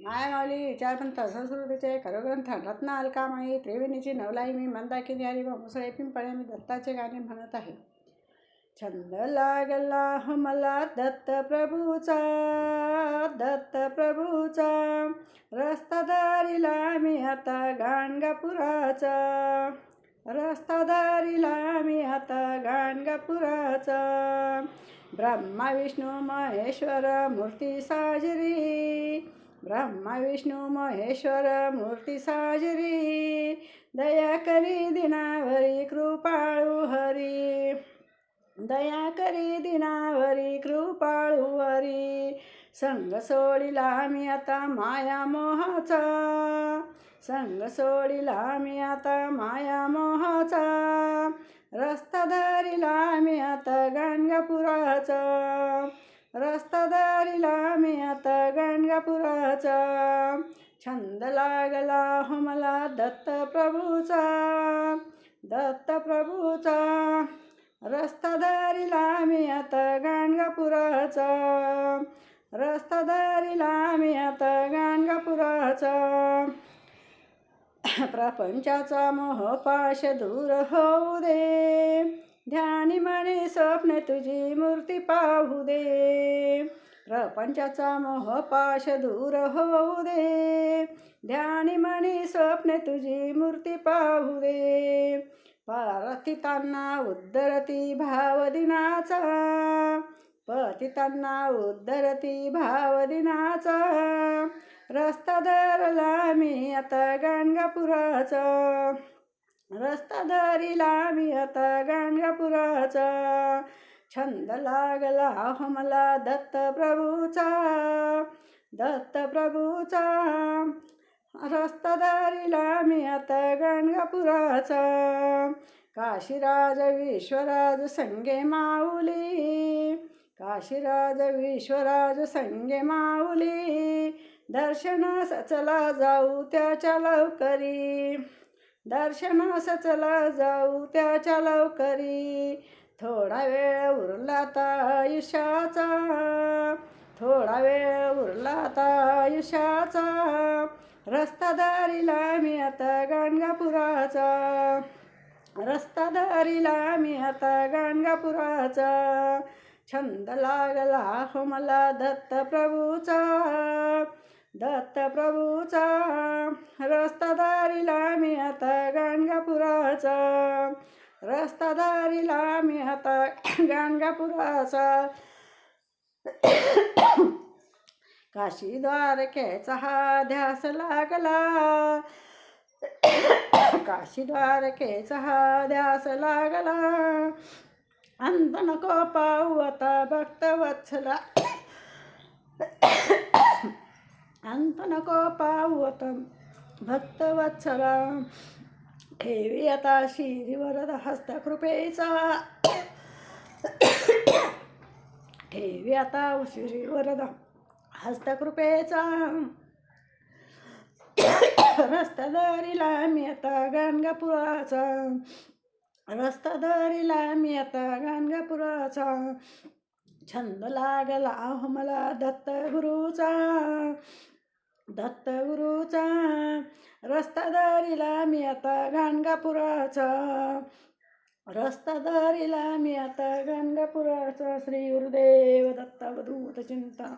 मायामाऊली विचारपंथ संस्कृतीचे खरोग्रंथ रत्न अलकामाई त्रिवेणीची नवलाई मी मंदाकिनी हरी व मुसळे पिंपळे मी दत्ताचे गाणे म्हणत आहे. छंद लागला हो मला दत्त प्रभूचा रस्ता दारीला मी आता गाणगापुराचा रस्ता दारीला मी आता गाणगापुराचा ब्रह्मा विष्णू महेश्वर मूर्ती साजरी ब्रह्मा विष्णू महेश्वर मूर्ती साजरी दया करी दिनावरी कृपाळू हरी दया करी दिनावरी कृपाळू हरी संग सोडिला मी आता माया मोहाचा संग सोडिला मी आता माया मोहाचा रस्ता दारीला मी आता गाणगापुराचा रस्ता दारीला मी आता गाणगापुराचा छंद लागला हो मला दत्त प्रभूचा रस्ता दारीला मी आता गाणगापुराचा रस्ता दारीला मी आता गाणगापुराचा प्रपंचाचा मोहपाश दूर होऊ दे ध्यानी मनी स्वप्ने तुझी मूर्ती पाहू दे प्रपंचाचा मोहपाश दूर होऊ दे ध्यानी मनी स्वप्ने तुझी मूर्ती पाहू दे पतितांना उद्धरती भावदिनाचा पतितांना उद्धरती भावदिनाचा रस्ता धरला मी आता गाणगापुराचा रस्ता धरिला मी आता गाणगापुराचा छंद लागला हो मला दत्त प्रभूचा रस्ता धरिला मी आता गाणगापुराचा काशीराज विश्वराज संगे माऊली काशीराज विश्वराज संगे माऊली दर्शनास चला जाऊ त्याच्या लवकरी दर्शनास चला जाऊ त्याच्या लवकरी थोडा वेळ उरला आता आयुष्याचा थोडा वेळ उरला आता आयुष्याचा रस्ता दारीला मी आता गाणगापुराचा रस्ता दारीला मी आता गाणगापुराचा छंद लागला हो मला दत्त प्रभूचा रस्ता दारीला मी आता गाणगापुराचा रस्ता दारीला मी आता गाणगापुराचा काशी द्वारकेचा हा ध्यास लागला काशी द्वारकेचा हा ध्यास लागला अंत नको पाहू आता भक्तवत्सला अंत नको पाहू आता भक्तवत्सला ठेवी आता शिरीवरद हस्तकृपेचा ठेवी आता शिरीवरद हस्तकृपेचा रस्ता दारीला मी आता गाणगापुराचा रस्ता दारीला मी आता गाणगापुराचा छंद लागला हो मला दत्तगुरूचा रस्ता दारीला मी आता गाणगापुराचा रस्ता दारीला मी आता गाणगापुराचा श्री गुरुदेव दत्त अवधूत चिंता